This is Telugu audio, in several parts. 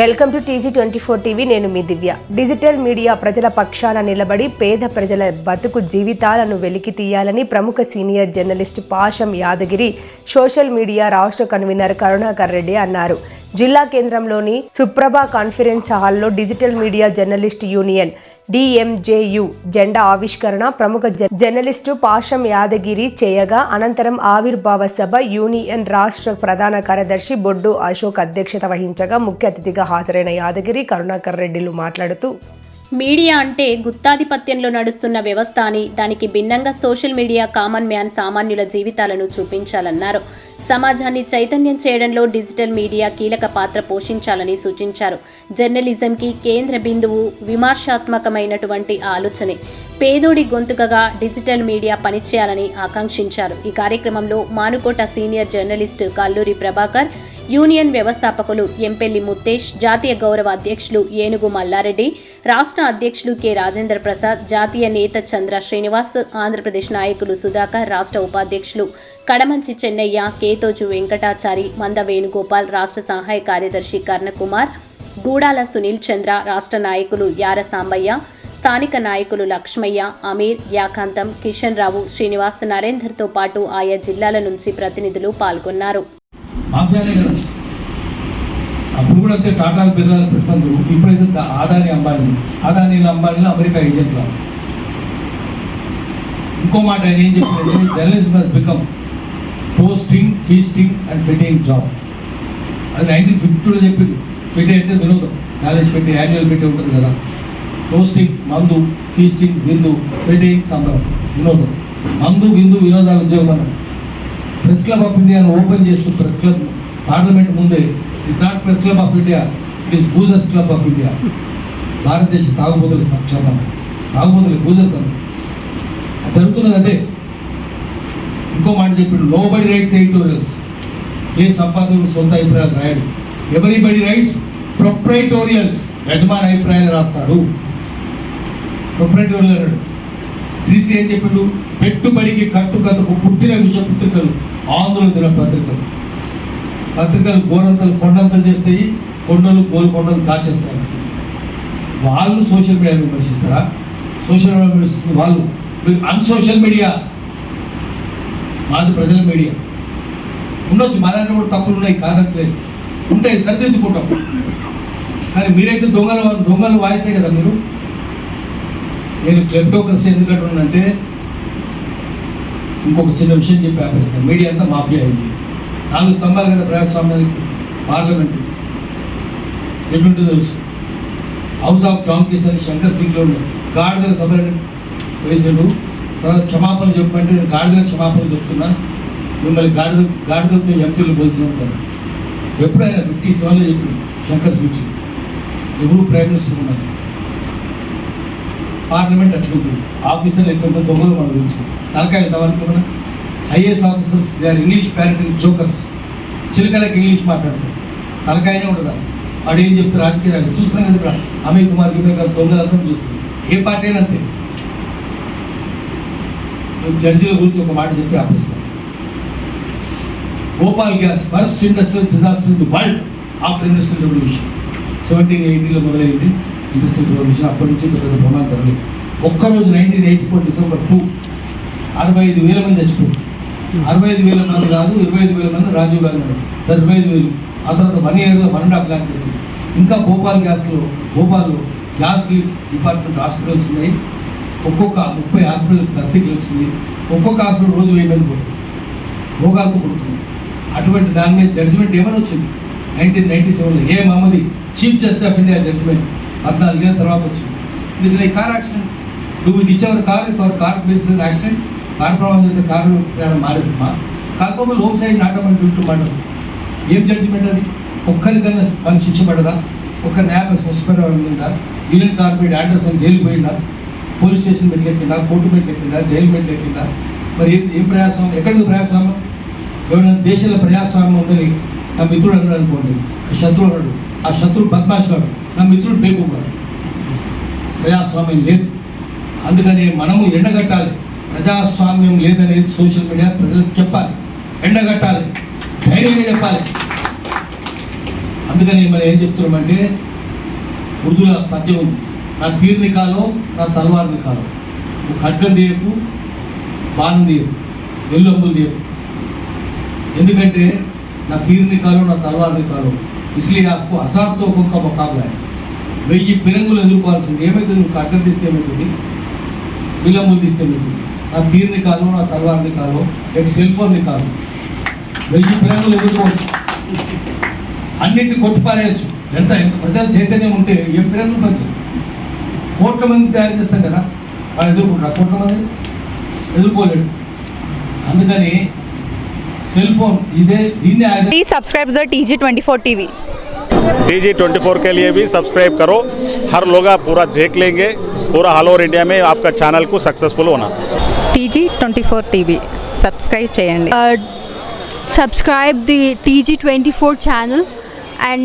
Welcome to TG24 TV. నేను మీ దివ్య. డిజిటల్ మీడియా ప్రజల పక్షాన నిలబడి పేద ప్రజల బతుకు జీవితాలను వెలికి తీయాలని ప్రముఖ senior journalist Pasham Yadagiri social media రాష్ట్ర కన్వీనర్ కరుణాకర్ రెడ్డి అన్నారు. జిల్లా కేంద్రంలోని సుప్రభ కాన్ఫరెన్స్ హాల్లో digital media journalist union DMJU జెండా ఆవిష్కరణ ప్రముఖ జర్నలిస్టు పాషం యాదగిరి చేయగా, అనంతరం ఆవిర్భావ సభ యూనియన్ రాష్ట్ర ప్రధాన కార్యదర్శి బొడ్డు అశోక్ అధ్యక్షత వహించగా, ముఖ్య అతిథిగా హాజరైన యాదగిరి, కరుణాకర్ రెడ్డిలు మాట్లాడుతూ, మీడియా అంటే గుత్తాధిపత్యంలో నడుస్తున్న వ్యవస్థ అని, దానికి భిన్నంగా సోషల్ మీడియా కామన్ మ్యాన్ సామాన్యుల జీవితాలను చూపించాలన్నారు. సమాజాన్ని చైతన్యం చేయడంలో డిజిటల్ మీడియా కీలక పాత్ర పోషించాలని సూచించారు. జర్నలిజంకి కేంద్ర బిందువు విమర్శాత్మకమైనటువంటి ఆలోచనే. పేదోడి గొంతుకగా డిజిటల్ మీడియా పనిచేయాలని ఆకాంక్షించారు. ఈ కార్యక్రమంలో Manukota senior journalist Kalluri Prabhakar, union వ్యవస్థాపకులు ఎంపెల్లి ముత్తేష్, జాతీయ గౌరవ అధ్యక్షులు ఏనుగు మల్లారెడ్డి, రాష్ట్ర అధ్యక్షులు కె రాజేంద్ర ప్రసాద్, జాతీయ నేత చంద్ర శ్రీనివాస్, ఆంధ్రప్రదేశ్ నాయకులు సుధాకర్, రాష్ట్ర ఉపాధ్యక్షులు కడమంచి చెన్నయ్య, కేతోజు వెంకటాచారి, మంద వేణుగోపాల్, రాష్ట్ర సహాయ కార్యదర్శి కర్ణకుమార్, గూడాల సునీల్ చంద్ర, రాష్ట్ర నాయకులు యార సాంబయ్య, స్థానిక నాయకులు లక్ష్మయ్య, అమీర్, యాకాంతం, కిషన్ రావు, శ్రీనివాస్, నరేందర్తో పాటు ఆయా జిల్లాల నుంచి ప్రతినిధులు పాల్గొన్నారు. అప్పుడు కూడా అంతే, టాటా బిర్లా ప్రస్తుతం, ఇప్పుడైతే ఆదాని అంబానీలు అమెరికా ఏజెంట్ల. ఇంకో మాట ఆయన ఏం చెప్పారంటే, journalism must become posting, feasting and fitting job. అది 1952లో చెప్పింది. ఫిట్ అంటే వినోదం, కాలేజ్ ఫిట్, యాన్యువల్ ఫిట్ ఉంటుంది కదా. పోస్టింగ్ మందు, ఫీస్టింగ్ విందు, ఫిట్టింగ్ సంబరం, వినోదం. మందు విందు వినోదాలు ఉద్యోగం అన్నాడు. ప్రెస్ క్లబ్ ఆఫ్ ఇండియాను ఓపెన్ చేస్తూ, ప్రెస్ క్లబ్ పార్లమెంట్ ముందే, it's not press club of India, it is boozers club of India. భారతదేశ తాగుబోతుల క్లబ్ అన్న, తాగుబోతులు బూజర్స్ అన్న. జరుగుతున్నది అదే. ఇంకో మాట చెప్పాడు, నోబడి రైట్స్ ఎడిటోరియల్స్. ఏ సంపాదకుడు సొంత అభిప్రాయాలు రాయడు. ఎవరీబడి రైట్స్ ప్రొప్రైటోరియల్స్, యజమాని అభిప్రాయాలు రాస్తాడు. ప్రొప్రైటోరియల్ అన్నాడు. శ్రీశ్రీ ఏం చెప్పాడు, పెట్టుబడికి కట్టుకథకు పుట్టిన విష పుత్రికలు ఆంధ్ర దినపత్రికలు. పత్రికలు గోరంతలు కొండంతలు చేస్తాయి, కొండలు గోల్కొండలు దాచేస్తారు. వాళ్ళు సోషల్ మీడియాను విమర్శిస్తారా? సోషల్ మీడియా విమర్శిస్తుంది వాళ్ళు. మీరు అన్సోషల్ మీడియా, మాది ప్రజల మీడియా. ఉండొచ్చు, మా దాంట్లో కూడా తప్పులు ఉన్నాయి, కాదట్లేదు, ఉంటాయి, సరిదిద్దుకుంటాం. కానీ మీరైతే దొంగలు వాయిసే కదా మీరు. నేను క్లెప్టోక్రసీ ఎందుకంటున్నానంటే, ఇంకొక చిన్న విషయం చెప్పి ఆపేస్తాను. మీడియా అంతా మాఫియా అయింది. 4 స్తంభాలు కదా ప్రజాస్వామ్యానికి. పార్లమెంటు ఎటువంటి తెలుసు, హౌస్ ఆఫ్ డాంకీస్ అని శంకర్ సింగ్లో గాడిదల సభలను వేసాడు. తర్వాత క్షమాపణ చెప్పమంటే, నేను గాడిదల క్షమాపణ చెప్తున్నా, మిమ్మల్ని గాడిదలతో ఎంపీలు పోల్చినట్టు. ఎప్పుడైనా 57లో చెప్పింది శంకర్ సింగ్. ఎవరు ప్రైమ్ మినిస్టర్ ఉన్నారు. పార్లమెంట్ అట్లుంటుంది. ఆఫీసర్లు ఎక్కువ దొంగలు మనకు తెలుసు. తలకాయ ఎంతవరకు మన IAS officers, they are English parenting jokers. చిలకలకి ఇంగ్లీష్ మాట్లాడతారు, తలకాయనే ఉండదు. వాడు ఏం చెప్తారు రాజకీయాలు చూస్తున్నాను కదా. అమిత్ కుమార్ గారు దొంగలంతా చూస్తుంది. ఏ పార్టీ అయినా అంతే. జడ్జీల గురించి ఒక మాట చెప్పి ఆపిస్తాను. Bhopal gas first industrial disaster in the world after industrial revolution. 1780లో మొదలైంది ఇండస్ట్రియల్ రెవల్యూషన్. అప్పటి నుంచి పెద్ద ప్రమాదం జరగలేదు. ఒక్కరోజు 1984 డిసెంబర్ 2 65,000 మంది చచ్చిపోయారు. 65,000 మంది కాదు, 25,000 మంది రాజీవ్ గాంధీ ఉన్నారు. 25,000. ఆ తర్వాత 1 ఇయర్లో 1.5 లాక్ వచ్చింది. ఇంకా భోపాల్ భోపాల్లో గ్యాస్ రిలీఫ్ డిపార్ట్మెంట్ హాస్పిటల్స్ ఉన్నాయి. ఒక్కొక్క 30 హాస్పిటల్ బస్తీ క్లినిక్స్ ఉన్నాయి. ఒక్కొక్క హాస్పిటల్ రోజు 1000 మంది పోతుంది, రోగాలతో పుడుతుంది. అటువంటి దాని మీద జడ్జిమెంట్ ఏమని వచ్చింది 1997లో. A Ahmadi chief justice of India judgement 14 ఏళ్ళ తర్వాత వచ్చింది. It is like car accident. Do we ditch our car for car medicine accident? Car ప్రమాదం అయితే కారు ప్రయాణం మారేస్తామా? కాకపోతే హోమ్ సైడ్ నాటమని వింటున్నాడు. ఏం జడ్జిమెంట్ అది? ఒక్కరికన్నా మనకి శిక్ష పడదా? ఒక్క న్యాయ స్పష్టపడిందా? యూనియన్ కార్పొరేట్ ఆండర్సన్ జైలు పోయిందా? పోలీస్ స్టేషన్ మెట్లెక్కిందా? కోర్టు మెట్లెక్కిందా? జైలు మెట్లెక్కిందా? మరి ఏం ప్రజాస్వామ్యం? ఎక్కడిది ప్రజాస్వామ్యం? ఎవరైనా దేశంలో ప్రజాస్వామ్యం ఉందని నా మిత్రుడు అన్నాడు అనుకోండి, శత్రువు అన్నాడు. ఆ శత్రువు బద్మాష్ గాడు, నా మిత్రుడు బేగూగాడు. ప్రజాస్వామ్యం లేదు. అందుకని మనము ఎండగట్టాలి. ప్రజాస్వామ్యం లేదనేది సోషల్ మీడియా ప్రజలకు చెప్పాలి, ఎండగట్టాలి, ధైర్యంగా చెప్పాలి. అందుకని మనం ఏం చెప్తున్నామంటే ఉర్దూల పద్యం ఉంది, నా తీరుని కాలో నా తలవారిని కాలో, నువ్వు ఖడ్గం తీయకు బాణం తీయకు వెల్లు తీయకు, ఎందుకంటే నా తీరుని కాలో నా తలవారిని కాలో ఇస్లీ ఆకు అసార్తో ఒక్క ముఖాబలా 1000 పిరంగులు ఎదుర్కోవాల్సింది. ఏమైతే నువ్వు ఖడ్గం తీస్తే ఏమవుతుంది, విలంబులు తీస్తే ఏమవుతుంది, నా తీరుని కాలో నా తలవారిని కాలో సెల్ ఫోన్ని కాలో 1000 పిరంగులు ఎదుర్కోవచ్చు, అన్నింటినీ కొట్టిపారేయచ్చు. ఎంత ప్రజల చైతన్యం ఉంటే ఏ పిరంగులు పనిచేస్తాయి. కోట్ల మంది తయారు చేస్తాం కదా, వాళ్ళు ఎదుర్కొంటారు, కోట్ల మంది ఎదుర్కోలేడు. అందుకని సెల్ ఫోన్ ఇదే దీన్ని Please subscribe to the TG24 TV. TG24 के लिए भी सब्सक्राइब करो, हर लोग पूरा देख लेंगे, पूरा ऑल ओवर इंडिया में आपका चैनल को सक्सेसफुल होना. TG24 TV. Subscribe చేయండి. Subscribe the TG24 channel and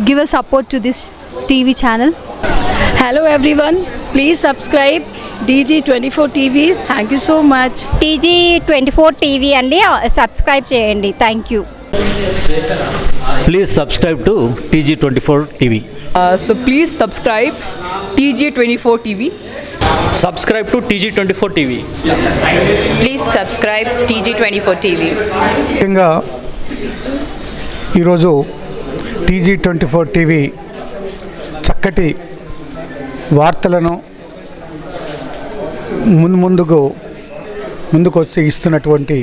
give a support to this TV channel. Hello everyone, please subscribe DG24 TV. Thank you so much. TG24 TV అండి, సబ్స్క్రైబ్ చేయండి. Thank you. Please subscribe to TG24 TV. So please subscribe TG24 TV. Subscribe to TG24 TV. Please subscribe TG24 TV. ముఖ్యంగా ఈరోజు TG24 టీవీ చక్కటి వార్తలను ముందుకు వచ్చి ఇస్తున్నటువంటి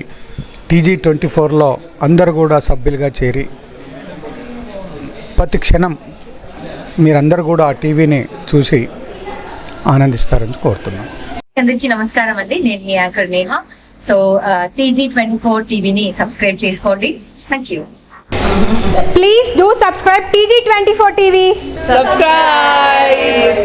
TG24లో అందరూ కూడా సభ్యులుగా చేరి ప్రతి క్షణం మీరందరూ కూడా ఆ టీవీని చూసి ఆనందిస్తారని కోరుతున్నాను. అందరికీ నమస్కారం అండి, నేను మీ యాంకర్ నేహ. సో TG24 టీవీని సబ్స్క్రైబ్ చేసుకోండి. Thank you. Please do subscribe TG24 TV. Subscribe.